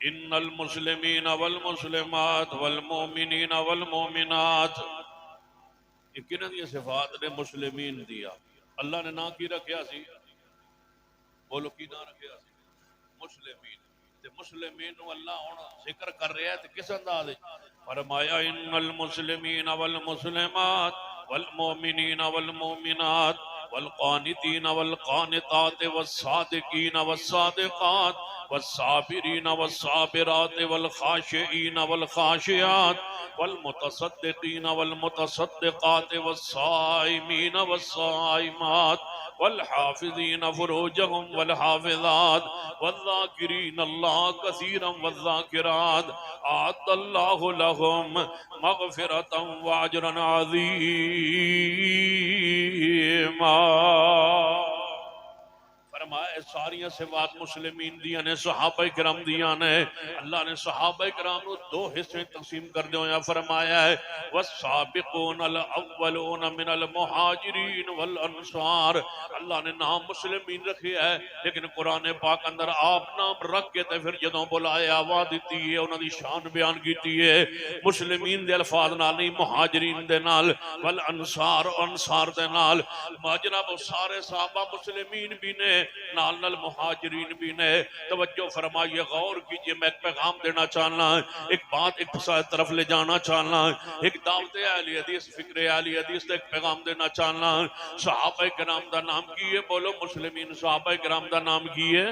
इन्नल मुस्लिमीन वल मुस्लिमात वल मोमिनीन वल मोमिनात, ये किन्हां दी सिफात ने? मुस्लिमीन दिया। अल्लाह ने ना की रखिया सी? बोलो की ना रखिया सी? मुस्लिमीन। ते मुस्लिमीन नूं अल्लाह हुण जिक्र कर रहा है ते किस अंदाज विच? फरमाया इन्नल मुस्लिमीन वल मुस्लिमात वल मोमिनीन वल मोमिनात वल कानितीन वल कानितात वस्सादिकीन वस्सादिकात वस्साबिरीन वस्साबिरात वल खाशिईन वल खाशियात वल मुतसद्दिकीन वल मुतसद्दिकात वस्साइमीन वस्साइमात वल हाफिज़ीन फुरूजहुम वल हाफिज़ात वज़्ज़ाकिरीन अल्लाह कसीरन वज़्ज़ाकिरात अअद्दल्लाहु लहुम मग़फ़िरतन व अजरन अज़ीमा। फरमाया सारिया सिफात मुस्लिमीन दियां ने, सहाबा किराम दियां ने। अल्लाह ने सहाबा किराम को दो हिस्से तकसीम कर दिया। फरमाया है वस्साबिकूनल अव्वलून मिनल मुहाजिरीन वल अंसार। अल्लाह ने नाम मुस्लिमीन रखे है, लेकिन कुरान पाक अंदर आप नाम रख के ते फिर जदों बुलाया आवाज़ दी है, उन्होंने शान बयान की है। मुस्लिमीन दे अल्फाज नाल नहीं, मुहाजिरीन दे नाल, वल अंसार अंसार दे नाल। जनाब सारे सहाबा मुस्लिमीन भी ने, नाल नाल मुहाजिरीन भी ने। तवज्जो फरमाइए, गौर कीजिए। मैं एक पैगाम देना चाहना, एक बात एक तरफ ले जाना चाहना, एक दावत अहले हदीस फिक्र अहले हदीस एक पैगाम देना चाहना। सहाबा किराम दा नाम की है? बोलो मुस्लिमीन। सहाबा किराम दा नाम की है?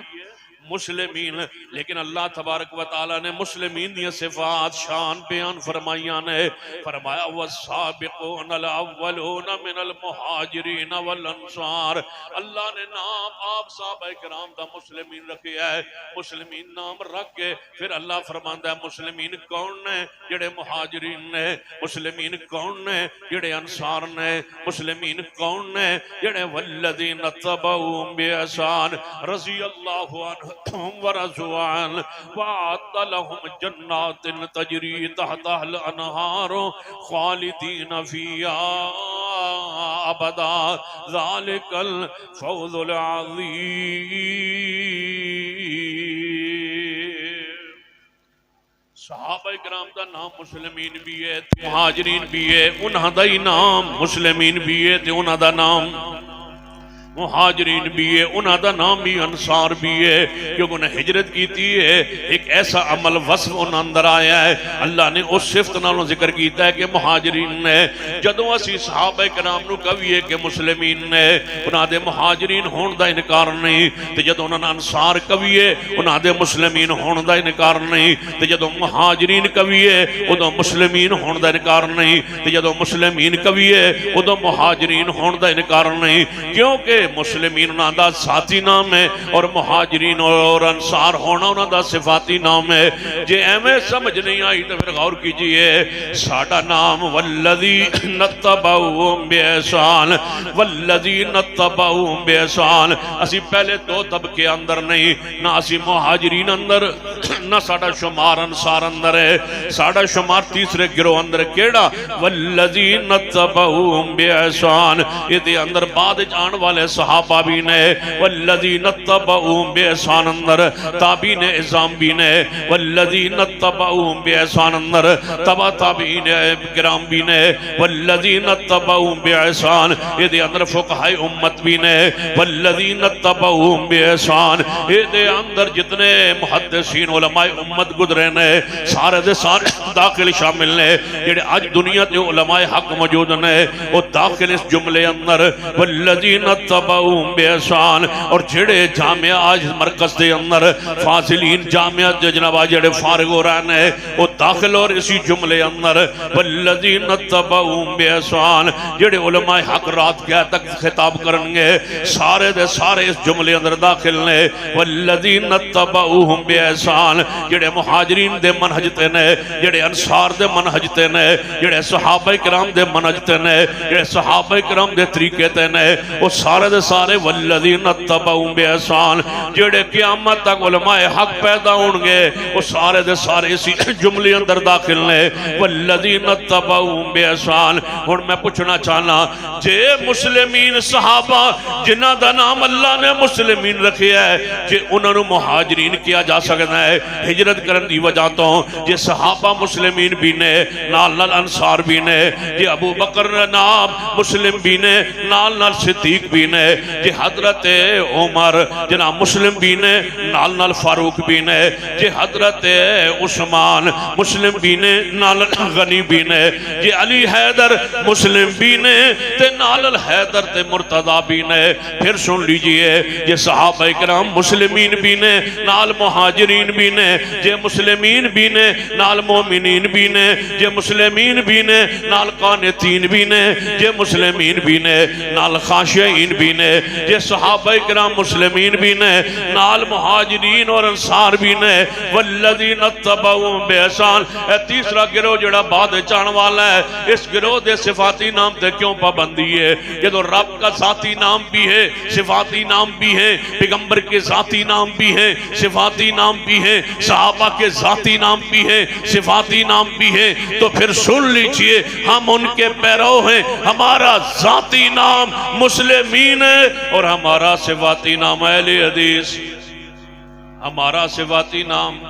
मुस्लिमीन। लेकिन अल्लाह तबारक व तआला ने मुस्लिमीन दी सिफात शान बयान फरमाइया ने। फरमाया वस्साबिकूनल अव्वलून मिनल मुहाजिरीन वल अंसार। अल्लाह ने नाम आप सहाबा किराम दा मुस्लिमीन रखे है। मुस्लिमीन नाम रख के फिर अल्लाह फरमांदा है मुस्लिमीन कौन ने? जेड़े मुहाजिरीन ने। मुस्लिमीन कौन ने? जेड़े अंसार ने। मुस्लिमीन कौन ने? जेड़े वल्लज़ीना तबऊहुम बिइहसान रज़ी अल्लाहु अन्हुम व रज़ुआन वअद्द लहुम जन्नातिन तजरी तहतहल अनहार खालिदीन फीहा अबदा ज़ालिकल फौज़ुल अज़ीम। सहाबा किराम दा नाम मुस्लिमीन भी है, मुहाजिरीन भी है। उन्हां दा ही नाम मुस्लिमीन भी है ते उन्हां दा नाम मुहाजिरीन भी है, उन्होंने नाम भी अंसार भी है, क्योंकि उन्हें हिजरत की थी है। एक ऐसा अमल वस्फ उन्हें अंदर आया है। अल्लाह ने उस सिफत नालों जिक्र किया है कि मुहाजिरीन ने। जदों असी सहाबा किराम नूं कहिए कि मुस्लिमीन ने, उन्होंने मुहाजिरीन होने का इनकार नहीं। तो जदों उन्होंने अंसार कहिए, उन्होंने मुस्लिमीन होने का इनकार नहीं। तो जदों मुहाजिरीन कहिए, उदों मुस्लिमीन होने का इनकार नहीं। तो जदों मुस्लिमीन कहिए, उदों मुहाजिरीन होने का इनकार नहीं। क्योंकि मुस्लिमीन उन्होंने साथी नाम है और मुहाजिरीन और अंसार होना उन्होंने सिफाती नाम है। जे एवं समझ नहीं आई तो फिर गौर कीजिए। साडा नाम वल्लज़ीना तबऊहुम बिइहसान, वल्लज़ीना तबऊहुम बिइहसान। असी पहले दो तबके अंदर नहीं, ना असी मुहाजिरीन अंदर, ना साडा शुमार अंसार अंदर है। साडा शुमार तीसरे गिरोह अंदर। केड़ा? वल्लज़ीना तबऊहुम बिइहसान। इहदे अंदर बाद आने वाले सहाबा भी ने, वल्लज़ीना तबऊहुम बिइहसान अंदर ताबीन इज़ाम भी ने, वल्लज़ीना तबऊहुम बिइहसान अंदर तबा ताबीन किराम भी ने, वल्लज़ीना तबऊहुम बिइहसान इहदे अंदर फुक़हाए उम्मत भी ने, वल्लज़ीना तबऊहुम बिइहसान इहदे अंदर जितने मुहद्दिसीन उलमाए उम्मत गुजरे ने सारे दे सारे दाखिल शामिल ने। जेड़े आज दुनिया ते उलमाए हक मौजूद ने वो दाखिल इस जुमले अंदर वल्लज़ीना तबऊहुम बिइहसान। और जेड़े जामिया आज मरकज के अंदर फाजिलीन जामिया जनाब जेड़े फारिग हो रहे हैं वो दाखिल और इसी जुमले अंदर वल्लज़ीना तबऊहुम बिइहसान। जेड़े उलमाए हक रात क्या तक खिताब करेंगे सारे दे सारे इस जुमले अंदर दाखिल ने। वल्लज़ीना तबऊहुम बिइहसान जेड़े मुहाजिरीन दे मनहज ते ने, जेड़े अंसार दे मनहज ते ने, जेड़े सहाबा किराम दे मनहज ते ने, जेड़े सहाबा किराम दे तरीके ते ने, वो सारे दे सारे वल्लज़ीना तबऊ बिहसान जेड़े क़यामत तक उलमाए हक पैदा होंगे वो सारे दे सारे इसी जुमले अंदर दाखिल ने वल्लज़ीना तबऊ बिहसान। हुण मैं पूछना चाहना जे मुस्लिमीन सहाबा जिन्हां दा नाम अल्लाह ने मुस्लिमीन रखिया है जे उन्होंने मुहाजिरीन किया जा सकता है हिजरत करन दी वजह तो जे सहाबा मुस्लिमीन भी ने नाल नाल अंसार भी ने जे अबू बकर नाम मुस्लिम भी ने नाल नाल सिद्दीक भी ने जे हजरत उमर जना मुस्लिम भी ने नाल नाल फारूक भी ने जे हजरत उस्मान मुस्लिम भी ने नाल गनी भी ने जे अली हैदर मुस्लिम भी ने ते नाल हैदर ते मुर्तदा भी ने। फिर सुन लीजिए ये सहाबा इकराम मुस्लिमीन भी ने नाल मुहाजिरीन भी ने जे मुस्लिमीन भी ने नाल मोमिनीन भी ने जे मुस्लिमीन भी ने नाल कानितीन भी ने जे मुस्लिमीन भी ने नाल खाशिईन भी ने जे सहाबा इकराम मुस्लिमीन भी ने नाल मुहाजिरीन और अंसार भी ने वल्लज़ीना तबऊ बिहसान। तीसरा गिरोह जड़ा बाद चाहने वाला है इस गिरोह के सिफाती नाम से क्यों पाबंदी है जो रब का साथी नाम भी है सिफाती नाम भी है पैगंबर के जाती नाम भी है सिफाती नाम भी है सहाबा के जाती नाम भी है सिफाती नाम भी है। तो फिर सुन लीजिए हम उनके पैरों हैं हमारा जाती नाम मुस्लिमीन है और हमारा सिफाती नाम अहले हदीस। हमारा सिफाती नाम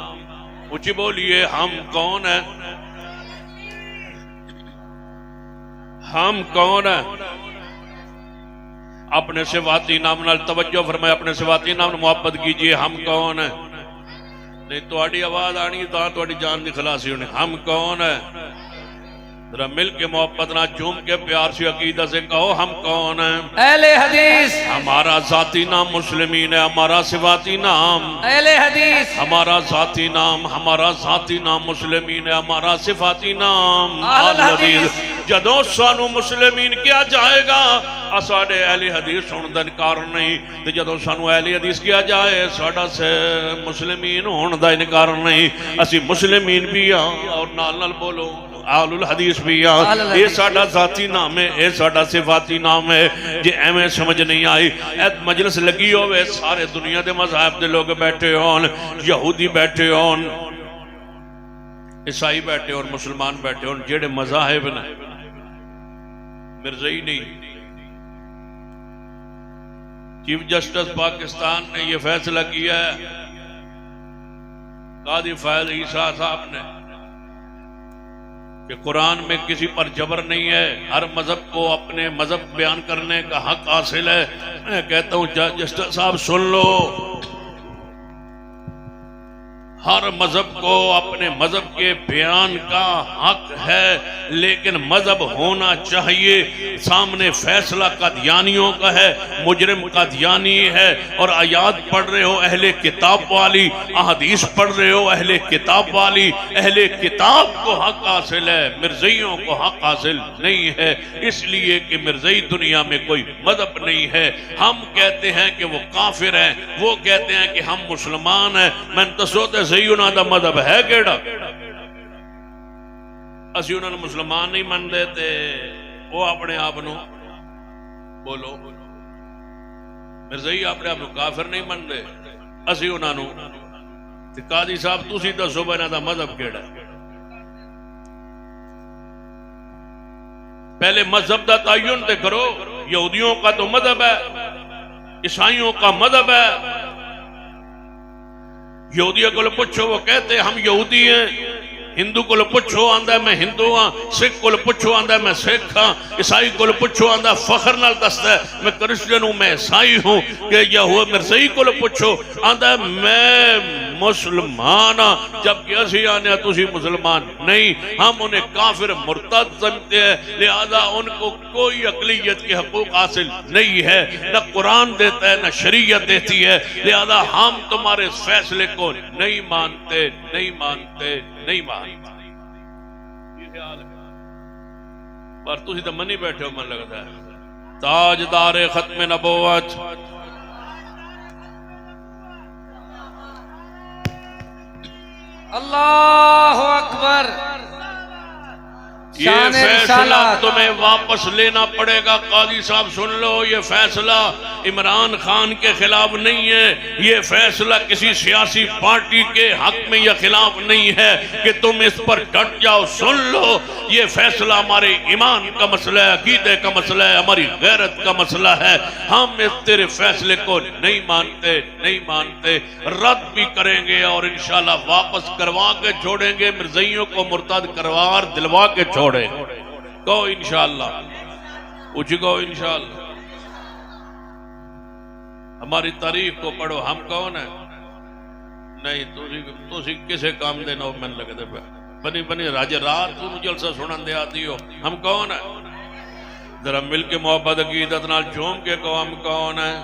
ऊंची बोलिए हम कौन है हम कौन है अपने सिफाती नाम नाल तवज्जो फरमाए अपने सिफाती नाम मुहब्बत कीजिए हम कौन है नहीं थोड़ी आवाज आनी तो थोड़ी जान की खलासी होनी। हम कौन है जरा मिल के मोहब्बत ना झूम के प्यार से अकीदा से कहो हम कौन है अहले हदीस। हमारा जाती नाम मुस्लिमीन है हमारा सिफाती नाम अहले हदीस। हमारा जाती नाम मुस्लिमीन है हमारा सिफाती नाम अहले हदीस। जदों सानू मुस्लिमीन किया जाएगा साडे अहले हदीस सुनने का इनकार नहीं तो जदों सानू अहले हदीस किया जाए साडा से मुस्लिमीन होने का इनकार नहीं। असी मुस्लिमीन भी हाँ और नाल नाल बोलो आलुल हदीस भी हाँ ये साडा जाती नाम है ये साडा सिफाती नाम है। जे एवें समझ नहीं आई मजलिस लगी होवे सारे दुनिया के मज़हब के लोग बैठे होन यहूदी बैठे होन ईसाई बैठे होन मुसलमान बैठे होन जेड़े मज़ाहिब ने मिर्ज़ई नहीं। चीफ जस्टिस पाकिस्तान ने यह फैसला किया है कादी फैज ईसा साहब ने कि कुरान में किसी पर जबर नहीं है हर मजहब को अपने मजहब बयान करने का हक हासिल है। मैं कहता हूं जस्टिस साहब सुन लो हर मजहब को अपने मजहब के बयान का हक है लेकिन मजहब होना चाहिए सामने फैसला कादियानियों का है मुजरिम कादियानी है और आयात पढ़ रहे हो अहले किताब वाली अहदीस पढ़ रहे हो अहले किताब वाली अहले किताब को हक हासिल है मिर्ज़इयों को हक हासिल नहीं है इसलिए कि मिर्ज़ई दुनिया में कोई मजहब नहीं है। हम कहते हैं कि वो काफिर हैं वो कहते हैं कि हम मुसलमान हैं। मैंने दसो तो सही उन्हों का मजहब है केड़ा असी उन्होंने मुसलमान नहीं मनते ते वो अपने आप को बोलो मिर्ज़ई अपने आप को काफिर नहीं मनते असी उन्होंने कादी साहब तुसी दसो इन्हां दा मजहब केड़ा पहले मजहब का तयन ते करो। यहूदियों का तो मजहब है ईसाइयों का मजहब है यहूदियों को पूछो वो कहते हम यहूदी हैं हिंदू को पूछो आंदा मैं हिंदू हाँ सिख को पूछो आंदा मैं सिख हाँ ईसाई को पूछो आंदा फखर नाल दसदा मैं क्रिश्चियन हूं मैं ईसाई हूं कि यहूद मिर्ज़ई को पूछो आंदा मैं मुसलमान हाँ जबकि असि आने तुसी मुसलमान नहीं। हम उन्हें काफिर मुर्तद समझते हैं लिहाजा उनको कोई अकलियत के हकूक हासिल नहीं है न कुरान देता है न शरीयत देती है लिहाजा हम तुम्हारे इस फैसले को नहीं मानते नहीं मानते नहीं मानते। पर तुसी तो मनी बैठे हो मन लगता है ताजदार खत्म नबुव्वत अल्लाहु अकबर ये शान फैसला रिसालत। तुम्हें वापस लेना पड़ेगा। काजी साहब सुन लो, ये फैसला इमरान खान के खिलाफ नहीं है, ये फैसला किसी सियासी पार्टी के हक में या खिलाफ नहीं है कि तुम इस पर डट जाओ। सुन लो, ये फैसला हमारे ईमान का मसला है, अकीदे का मसला है, हमारी गैरत का मसला है। हम इस तेरे फैसले को नहीं मानते, नहीं मानते, रद्द भी करेंगे और इंशाल्लाह वापस करवा के छोड़ेंगे। मिर्ज़इयों को मुर्तद करवार दिलवा के छोड़ेंगे। कहो इंशाल्लाह, उठ गो इंशाल्लाह। हमारी तारीख को पढ़ो। हम कौन है? नहीं तुसी किसे काम देना हो? मैंने लगता है बनी बनी राजे रात तुम जलसा सुनन दे आती हो। हम कौन है? जरा मिल के मोहब्बत अकीदत नाल झूम के कहो हम कौन है।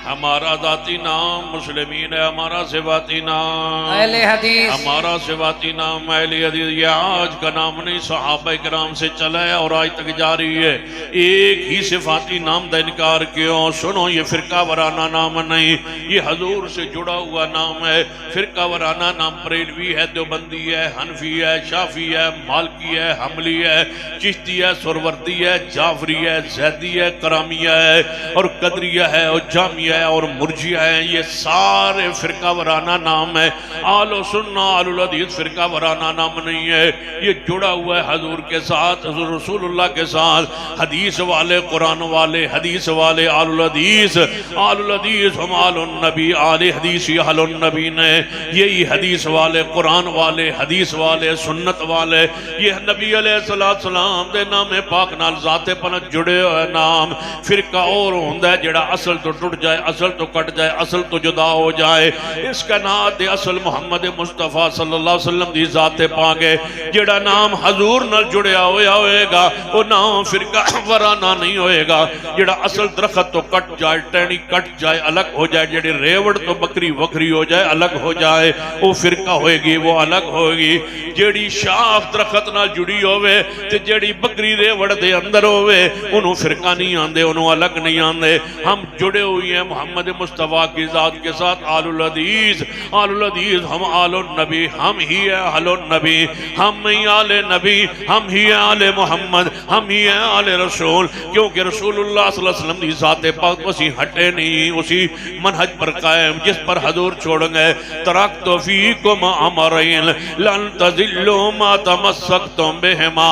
हमारा जाती नाम मुस्लिमीन है, हमारा सिवाती नाम अहले हदीस। हमारा सिवाती नाम अहले हदीस। ये आज का नाम नहीं, सहाबा किराम से चला है और आज तक जारी है। एक ही सिफाती नाम का इनकार क्यों? सुनो, ये फिरका वराना नाम नहीं, ये हजूर से जुड़ा हुआ नाम है। फिरका वराना नाम बरेलवी है, देवबंदी है, हनफी है, शाफी है, मालकी है, हमली है, चिश्ती है, सुरवर्दी है, जाफरी है, जैदी है, करामिया है और कदरिया है और जामिया है और मुर्जिया है। ये सारे फिरका वराना नाम है। आलो सुन्ना आलुल हदीस फिरका वराना नाम नहीं है, ये जुड़ा हुआ है हजूर के साथ, हजूर रसूलुल्लाह के साथ। हदीस वाले, कुरान वाले, हदीस वाले आलुल हदीस, आलुल हदीस हम आलुन नबी, आले हदीस आलुन नबी ने। यही हदीस वाले, कुरान वाले, हदीस वाले, सुन्नत वाले, ये नबी अलैहिस्सलाम दे नाम पाक नाल जाते पनत जुड़े हुए नाम। फिरका और होंदा है जेड़ा असल तो टुट जाए, असल तो कट जाए, असल तो जुदा हो जाए। इसका नाम दे असल मुहम्मद मुस्तफा सल्लल्लाहु अलैहि वसल्लम दी जाते पाके जेड़ा नाम हजूर नाल जुड़िया होया होएगा वो नाम फिरका वराना नहीं होएगा। जेड़ा असल दरखत तो कट जाए, टहनी कट जाए, अलग हो जाए, जेड़ी रेवड़ तो बकरी वखरी हो जाए, अलग हो जाए, वो फिरका होएगी, वो अलग होएगी। जेड़ी शाख दरखत नाल जुड़ी होवे ते जेड़ी बकरी रेवड़ दे अंदर होवे उन्हों फिरका नहीं आंदे, उन्हों अलग नहीं आंदे। हम जुड़े हुए हैं मोहम्मद मुस्तफ़ा की ज़ात के साथ। आलुल हदीस, आलुल हदीस हम आलुन नबी, हम ही है आलुन नबी, हम ही आले नबी, हम ही है आले मोहम्मद, हम ही है आले रसूल। क्योंकि रसूलुल्लाह सल्लल्लाहु अलैहि वसल्लम की ज़ात पाक उसी हटे नहीं, उसी मनहज पर कायम जिस पर हजूर छोड़ गए। तरक्तु फीकुम अमरैन लन तज़िल्लू मा तमस्सक्तुम बिहिमा।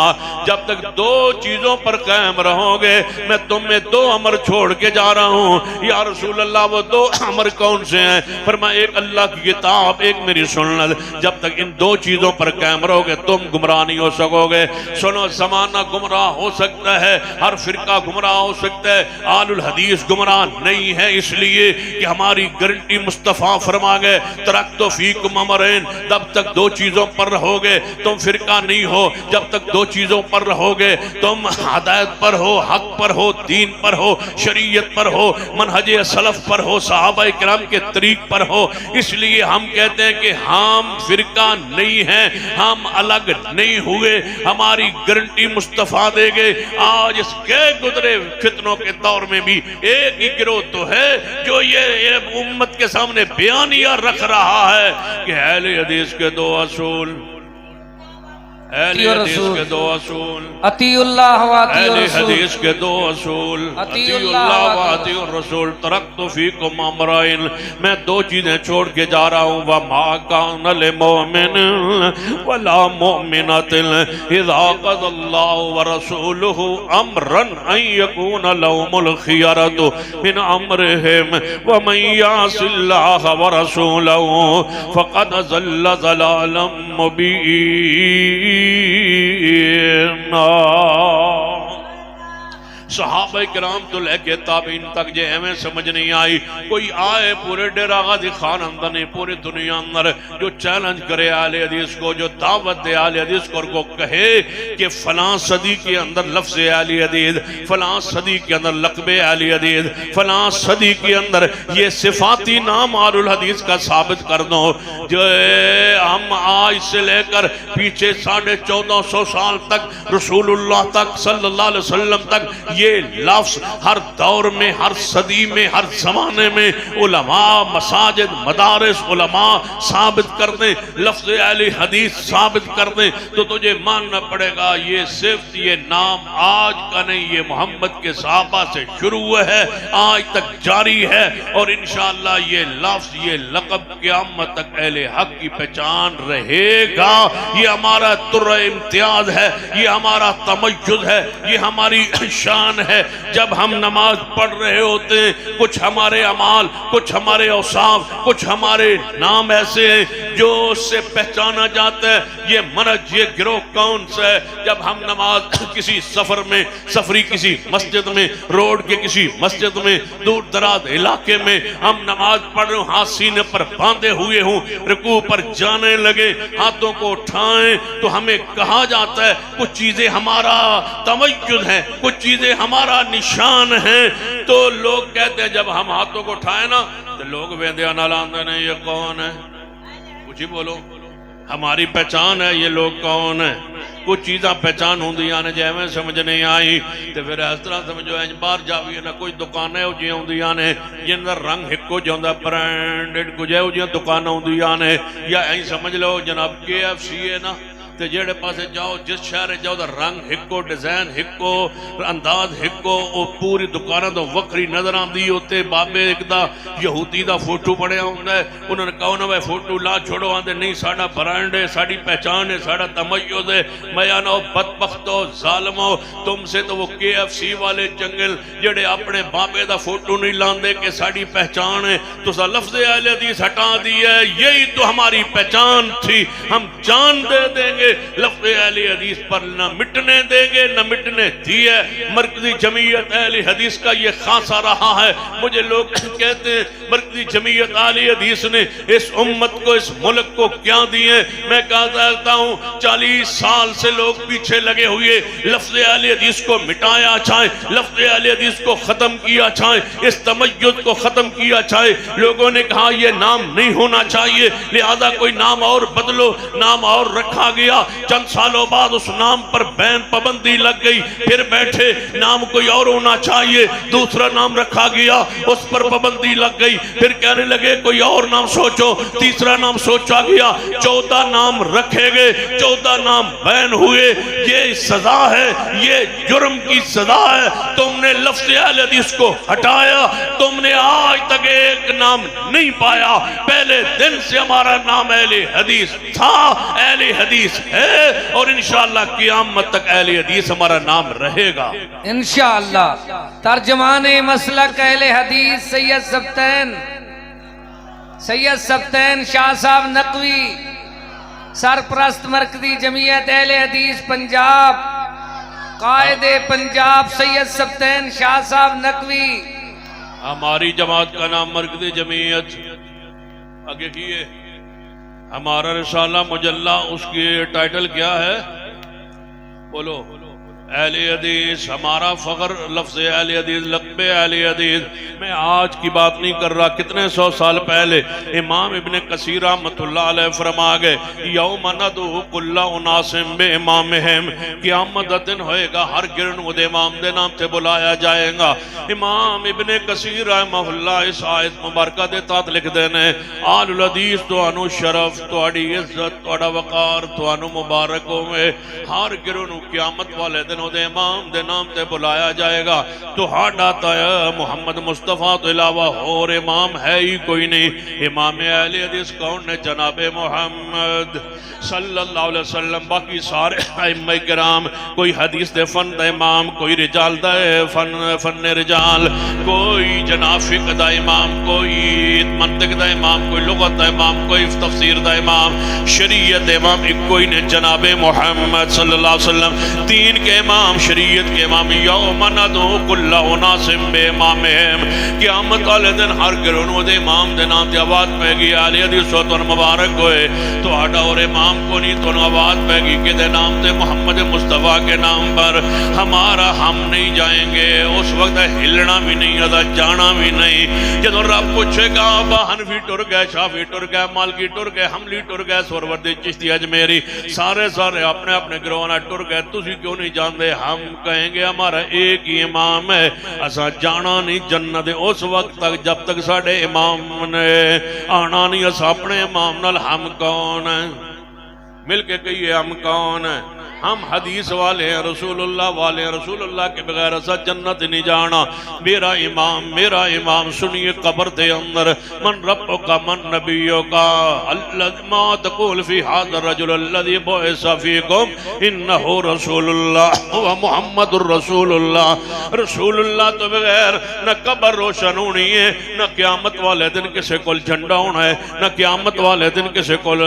जब तक दो चीज़ों पर कायम रहोगे, मैं तुम्हें दो अमर छोड़ के जा रहा हूँ। या रसूल अल्लाह, वो दो अमर कौन से हैं? फरमाया एक अल्लाह की किताब, एक मेरी सुन्नत। जब तक इन दो चीजों पर कायम रहोगे तुम गुमराह नहीं हो सकोगे। सुनो, जमाना गुमराह हो सकता है, हर फिरका गुमराह हो सकता है, आलुल हदीस गुमराह नहीं है, इसलिए कि हमारी गारंटी मुस्तफ़ा फरमा गए तरक्तु फीकुम अमरैन। जब तक दो चीजों पर रहोगे तुम फिरका नहीं हो। जब तक दो चीजों पर रहोगे तुम हदायत पर हो, हक पर हो, दीन पर हो, शरीयत पर हो, मनहज सलफ पर हो, सहाबा किराम के तरीक पर हो। इसलिए हम कहते हैं कि हम फिरका नहीं है, हम अलग नहीं हुए, हमारी गारंटी मुस्तफ़ा देंगे। आज इसके गुजरे फितनों के दौर में भी एक ही गिरोह तो है जो ये उम्मत के सामने बयानिया रख रहा है कि अहले हदीस के दो असूल, अहले हदीस के दो असूल, अतीउल्लाह व अहले अतीउर हदीस के दो असूल, अतीउल्लाह व अतीउर रसूल। तरक्तु फीकुम अमरैन, मैं दो चीजें छोड़ के जा रहा हूँ। व मा कान लिमुमिन वला मुमिनतिन इज़ा क़ज़ल्लाहु व रसूलुहु अमरन अन यकून लहुमुल खियरतु मिन अमरिहिम व मन यअसिल्लाह व रसूलहु फ़क़द ज़ल्ल ज़लालन मुबीन। सहाबा किराम तो लेके ताबीन तक जे हमें समझ नहीं आई। कोई आए पूरे डेरा गाजी खान अंदर नहीं, पूरी दुनिया अंदर जो चैलेंज करे आले हदीस को, जो दावत दे आले हदीस को, और कहे कि फलां सदी के अंदर लफ्ज़ आले हदीस, फलां सदी के अंदर लक़्बे आले हदीस, फलां सदी के अंदर ये सिफाती नाम आलुल हदीस का साबित कर दो। जो हम आज से लेकर पीछे 1450 साल तक रसूलुल्लाह तक सल्लल्लाहु अलैहि वसल्लम तक ये लफ्ज हर दौर में, हर सदी में, हर जमाने में उलमा, मसाजिद, मदारिस, उलमा साबित कर दें, लफ्ज अहले हदीस साबित कर दें, तो तुझे मानना पड़ेगा ये सिर्फ ये नाम आज का नहीं, ये मोहम्मद के सहाबा से शुरू हुआ है, आज तक जारी है। और इंशाअल्लाह ये लफ्ज, ये लक़ब क़यामत तक अहले हक की पहचान रहेगा। ये हमारा तुर्र इम्तियाज है, ये हमारा तमय्युज़ है, ये हमारी शान है। जब हम नमाज पढ़ रहे होते हैं, कुछ हमारे अमाल, कुछ हमारे औसाफ, कुछ हमारे नाम ऐसे हैं जो उससे पहचाना जाता है ये मनज, ये गिरोह कौन सा है। जब हम नमाज किसी सफर में, सफरी किसी मस्जिद में, रोड के किसी मस्जिद में, दूर दराज इलाके में हम नमाज पढ़ रहे हो, हाथ सीने पर बांधे हुए हों, रुकू पर जाने लगे, हाथों को उठाएं, तो हमें कहा जाता है कुछ चीजें हमारा तमय्युज़ है, कुछ चीजें हमारा निशान है। तो लोग कहते हैं जब हम हाथों को उठाए ना, तो लोग वेंदे ना लांदे ने, ये कौन है? कुछ ही बोलो, हमारी पहचान है, ये लोग कौन है? कुछ चीज़ा पहचान होंगी ने जिमें समझ नहीं आई, तो फिर इस तरह समझो इंज बाहर जाइए ना, कुछ दुकानें हो जी आउंदियां ने जिनका रंग हिको जिहा ब्रांडेड, कुछ इहो जिहियां दुकानां आउंदियां ने, या ऐं समझ लो जनाब KFC है ना, तो जेड़े पासे जाओ, जिस शहर जाओ, तो रंग हिको, डिजाइन हिको, अंदाज हिको, वो पूरी दुकाना तो वक्री नजर आती। उत्ते बाबे एक दा यहूदी दा फोटो बनिया होंदा है, उन्होंने कहो ना वे फोटो ला छोड़ो, आंदे नहीं साडा ब्रांड है, साडी पहचान है, साडा तमय्युज़ है। मैं ना बदबख्तो जालिमो, तुमसे तो वो KFC वाले जंगल जेड़े अपने बाबे दा फोटो नहीं लांदे कि साडी पहचान है, तो लफ्ज़ अहले हदीस हटा दी है, यही तो हमारी पहचान थी, हम जान दे देंगे, लफ्ज़ अहले हदीस पर न मिटने देंगे, न मिटने दिए। मरकज़ी जमीयत अहले हदीस का ये खासा रहा है। मुझे लोग कहते हैं मरकज़ी जमीयत अहले हदीस ने इस उम्मत को, इस मुल्क को क्या दिए। मैं कहता हूँ 40 साल से लोग पीछे लगे हुए, लफ्ज़ अहले हदीस को मिटाया चाहे, लफ्ज़ अहले हदीस को खत्म किया चाहे, इस तमय्युज़ को खत्म किया चाहे। लोगों ने कहा ये नाम नहीं होना चाहिए, लिहाजा कोई नाम और बदलो, नाम और रखा गया। चंद सालों बाद उस नाम पर बैन पाबंदी लग गई, फिर बैठे नाम कोई और होना चाहिए, दूसरा नाम रखा गया, उस पर पाबंदी लग गई, फिर कहने लगे कोई और नाम सोचो, तीसरा नाम सोचा गया, 14 नाम रखे गए, 14 नाम बैन हुए। ये सजा है, ये जुर्म की सजा है। तुमने लफ्ज़ अहले हदीस को हटाया, तुमने आज तक एक नाम नहीं पाया। पहले दिन से हमारा नाम अहले हदीस था, अहले हदीस है, और इंशाअल्लाह क़यामत तक अहले हदीस हमारा नाम रहेगा इंशाअल्लाह। तर्जमाने मसलक अहले हदीस सैयद सब्तैन शाह साहब नकवी, सरप्रस्त मरकज़ी जमीयत अहले हदीस पंजाब, कायदे पंजाब सैयद सब्तैन शाह साहब नकवी। हमारी जमात का नाम मरकज़ी जमीयत, आगे किए हमारा रिसाला मुजल्ला, उसकी टाइटल क्या है? बोलो। अहले हदीस, हमारा फ़ख्र लफ्ज़ अहले हदीस, लक़्ब अहले हदीस। मैं आज की बात नहीं कर रहा, कितने 100 साल पहले इमाम इब्न कसीर रहमतुल्लाह अलैह फरमा गए, यौम नदउ कुल्ला उनासिम बिइमामिहिम, क़यामत दा दिन होएगा, हर गिरन उहदे इमाम दे नाम से बुलाया जाएगा। इमाम इब्न कसीर रहमतुल्लाह इस आयत मुबारका दे तहत लिखदे ने, आलुल हदीस तुहानू शरफ, तुहाडी इज्जत, तुहाडा वकार तुहानू मुबारक होवे। हर गिरन क़यामत वाले दिन उहदे इमाम दे नाम से बुलाया जाएगा। तुहाडा ताया मुहम्मद मुस्तफ़ा तो इलावा और इमाम है ही कोई नहीं। इमाम अहले हदीस कौन है? जनाबे मोहम्मद सल्लल्लाहु अलैहि वसल्लम। बाकी सारे अइम्मा किराम, कोई हदीस दे फन दा इमाम, कोई रिजाल दा फन रिजाल, कोई जनाब फिक़ह दा इमाम, कोई मंतिक दा इमाम, कोई लुगत दा इमाम, कोई तफसीर दा इमाम, शरीयत इमाम एक कोई ने, जनाबे मोहम्मद सल्लल्लाहु अलैहि वसल्लम। दीन के इमाम, शरीयत के इमाम, यौम नदउ कुल्ला उनासिम बिइमामिहिम, क़यामत वाले दिन हर गिरोह दे इमाम दे नाम ते आवाज़ पैगी, अहले हदीस तुहानू मुबारक होए। तुहाडा और इमाम को नहीं, तुहानू आवाज़ पैगी किहदे नाम ते? मुहम्मद मुस्तफ़ा के नाम पर। हमारा हम नहीं जाएंगे, उस वक्त हिलना भी नहीं आता, जाना भी नहीं। जदों रब पूछेगा हनफी टुर गए, शाफी टुर गए, मालकी टुर गए, हमली टुर गए, सोहरवर्दी, चिश्ती, अजमेरी, सारे अपने अपने गिरोह नाल टुर गए, तुसीं क्यों नहीं जानदे? जाते, हम कहेंगे हमारा एक ही इमाम है, असा जाना नहीं जन्नत उस वक्त तक जब तक साढ़े इमाम ने आना नहीं। असा अपने इमाम नाल हम कौन है, मिल के कहिए हम कौन है। हम हदीस वाले हैं, रसूलुल्लाह वाले हैं, रसूलुल्लाह के बगैर असा जन्नत नहीं जाना। मेरा इमाम सुनिए कब्र के अंदर, मन रब्बो का मन नबियों का अल्लाह तक़ूल फी हाज़ा रजुल अल्लज़ी बुइसा फीकुम इन्नहु रसूलुल्लाह व मुहम्मदुर रसूलुल्लाह। रसूलुल्लाह तो बगैर न कब्र रोशन होनी है, न क़यामत वाले दिन किसी को झंडा होना है, न क़यामत वाले दिन किसी को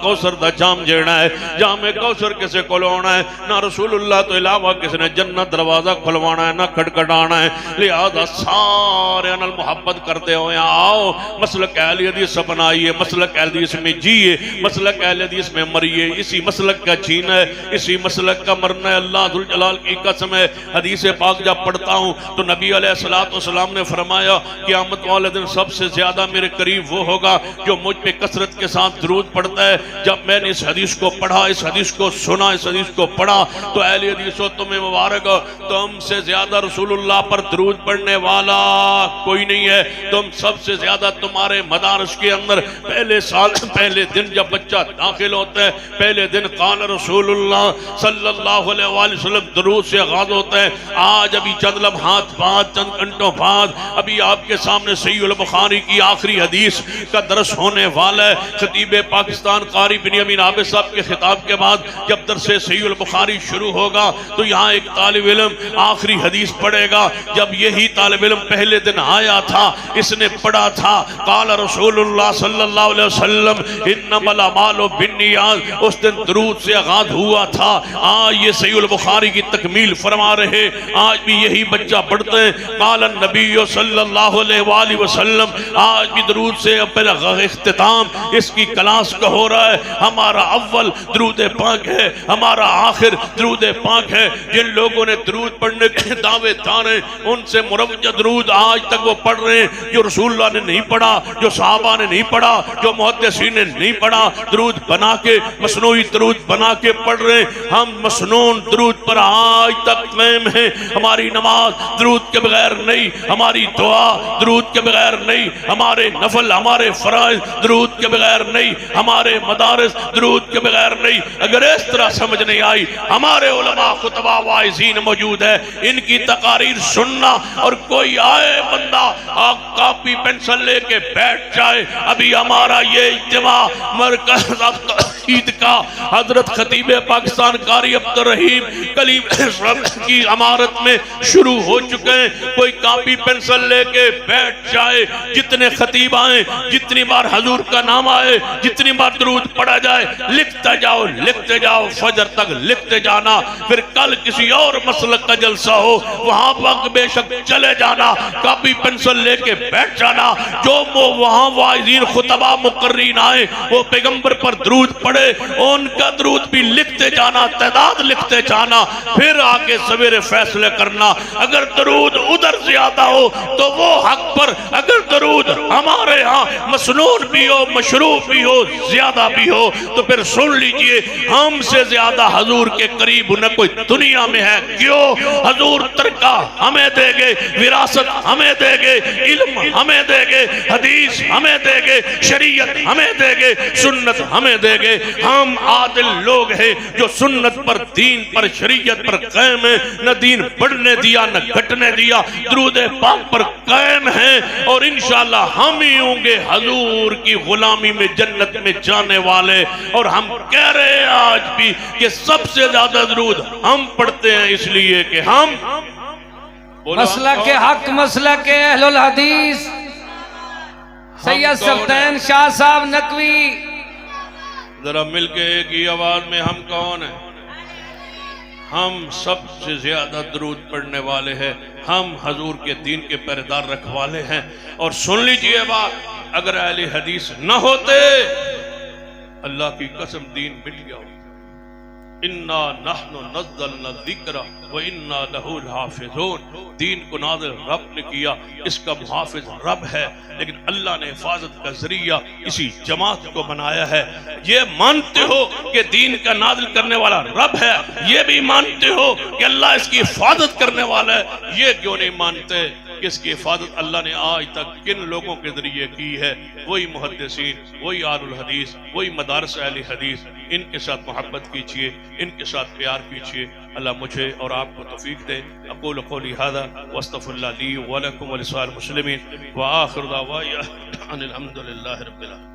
कौसर दा जाम जेना है, जाम कौसर किसे को होना है, ना रसूलुल्लाह तो इलावा किसी ने जन्नत दरवाजा खुलवाना है, ना खटखटाना है। लिहाजा सारे नाल मोहब्बत करते हुए आओ मसलक अहले हदीस अपनाइए, मसलक अहले हदीस में जिए, मसलक अहले हदीस में मरिए। इसी मसलक का जीना है, इसी मसलक का मरना है। अल्लाह जुल जलाल की कसम है, हदीस पाक जब पढ़ता हूँ तो नबी अलैहिस्सलाम ने फरमाया क़यामत वाले दिन सबसे ज्यादा मेरे करीब वो होगा जो मुझ पे कसरत के साथ दुरूद पढ़ता है। जब मैंने इस हदीस को पढ़ा, इस हदीस को सुना, इस हदीस को पढ़ा तो अहले हदीस हो तुम्हें मुबारक, तुमसे ज्यादा रसूलुल्लाह पर दुरूद पढ़ने वाला कोई नहीं है। तुम सबसे ज्यादा तुम्हारे मदारस के अंदर पहले साल पहले दिन जब बच्चा दाखिल होता है, पहले दिन काल रसूलुल्लाह सल्लल्लाहु अलैहि वसल्लम दुरूद से आगाज होता है। आज अभी चंद लम्हात बाद, चंद घंटों बाद अभी आपके सामने सहीह बुखारी की आखिरी हदीस का दरस होने वाला है। खतीब पाकिस्तान कारी बिन अमीन आबिद साहब के खिताब के बाद जब दरसे सहीह बुखारी शुरू होगा तो यहाँ एक तालिब इल्म आखिरी हदीस पढ़ेगा। जब यही तालिब इल्म पहले दिन आया था, इसने पढ़ा था काल रसूलुल्लाह सल्लल्लाहु अलैहि वसल्लम इन्नमल अमालु बिन्नियात, उस दिन दुरूद से आगाज हुआ था। आज ये सहीह बुखारी की तकमील फरमा रहे, आज भी यही बच्चा पढ़ते हैं काल नबी सल्लल्लाहु अलैहि वसल्लम। आज भी दुरूद से इख्तिताम इसकी क्लास का हो रहा है। हमारा अव्वल दुरूद पाक है, हमारा आखिर दुरूद पाक है। जिन लोगों ने दुरूद पढ़ने के दावेदार हैं उनसे मुरव्वज दुरूद आज तक वो पढ़ रहे हैं जो रसूलुल्लाह ने नहीं पढ़ा, जो सहाबा ने नहीं पढ़ा, जो मुहद्दिसीन ने नहीं पढ़ा। दुरूद बना के मसनूई दुरूद बना के पढ़ रहे हैं। हम मसनून दुरूद पर आज तक कायम हैं। हमारी नमाज दुरूद के बगैर नहीं, हमारी दुआ दुरूद के बगैर नहीं, हमारे नफल हमारे फराइज दुरूद के बगैर नहीं, हमारे मदारिस दुरूद के बगैर नहीं। अगर इस तरह समझ नहीं आई, हमारे उलमा खुतबा वाइज़ीन मौजूद है, इनकी तकारीर सुनना और कोई आए बंदा कॉपी पेंसिल लेके बैठ जाए। अभी हमारा ये इज्तिमा मरकज़ ईद का हजरत खतीब पाकिस्तान कारी अब्दुर रहीम कलीम की इमारत में शुरू हो चुके हैं। कोई कॉपी पेंसिल लेके बैठ जाए, जितने खतीब आए, जितनी बार हजूर का नाम आए, जितनी बार दुरूद पढ़ा जाए, लिखते जाओ फजर तक लिखते जाना। फिर कल किसी और मसलक का जलसा हो, वहां पर बेशक चले जाना, कॉपी पेंसिल लेके बैठ जाना। जो वो वहां वाइज़ीन खुतबा मुकर्रीन आए, वो पैगंबर पर दुरूद पढ़े, उनका दुरूद भी लिखते जाना, तादाद लिखते जाना। फिर आके सवेरे फैसले करना। अगर दुरूद उधर ज्यादा हो तो वो हक पर, अगर दुरूद हमारे यहाँ मसनून भी हो, मशरूफ भी हो, ज्यादा भी हो, तो फिर सुन लीजिए हमसे ज्यादा हजूर के करीब न कोई दुनिया में है। क्यों? हजूर तरका हमें देंगे, विरासत हमें देंगे, इल्म हमें देंगे, हदीस हमें देंगे, शरीयत हमें देंगे, सुन्नत हमें देंगे। हम आदिल लोग हैं जो सुन्नत पर, दीन पर, शरीयत पर कायम है। न दीन बढ़ने दिया न घटने दिया, दुरूद पाक पर कायम है। और इंशाअल्लाह हम ही होंगे हजूर की गुलामी में जन्नत में जाने वाले। और हम कह रहे हैं आज भी कि सबसे ज्यादा दुरूद हम पढ़ते हैं इसलिए कि हम मसलक के हक, मसलक के अहलुल हदीस सैयद सफ्तैन शाह साहब नकवी। जरा मिलके एक ही आवाज में हम कौन है? हम सबसे ज्यादा दुरूद पढ़ने वाले हैं। हम हजूर के दीन के पहरेदार रखवाले हैं। और सुन लीजिए बात, अगर अहले हदीस न होते, अल्लाह की कसम दीन मिट गया। इन्ना नहनु नज़्ज़लना ज़िक्र व इन्ना लहु लहाफ़िज़ून। दीन को नाज़िल रब ने किया, इसका मुहाफ़िज़ रब है, लेकिन अल्लाह ने हिफाजत का जरिया इसी जमात को बनाया है। ये मानते हो कि दीन का नाज़िल करने वाला रब है, ये भी मानते हो कि अल्लाह इसकी हिफाजत करने वाला है, ये क्यों नहीं मानते कि इसकी हिफाजत अल्लाह ने आज तक किन लोगों के जरिए की है? वही मुहद्दिसीन, वही आलुल हदीस, वही मदारस अहले हदीस। इनके साथ मोहब्बत कीजिए, इनके साथ प्यार कीजिए। अल्लाह मुझे और आपको तौफीक दे। अक़ूलु क़ौली हाज़ा व अस्तग़फ़िरुल्लाह ली व लकुम व लिसाइरिल मुस्लिमीन व आख़िरु दअवाना अनिल हम्दुलिल्लाहि रब्बिल आलमीन।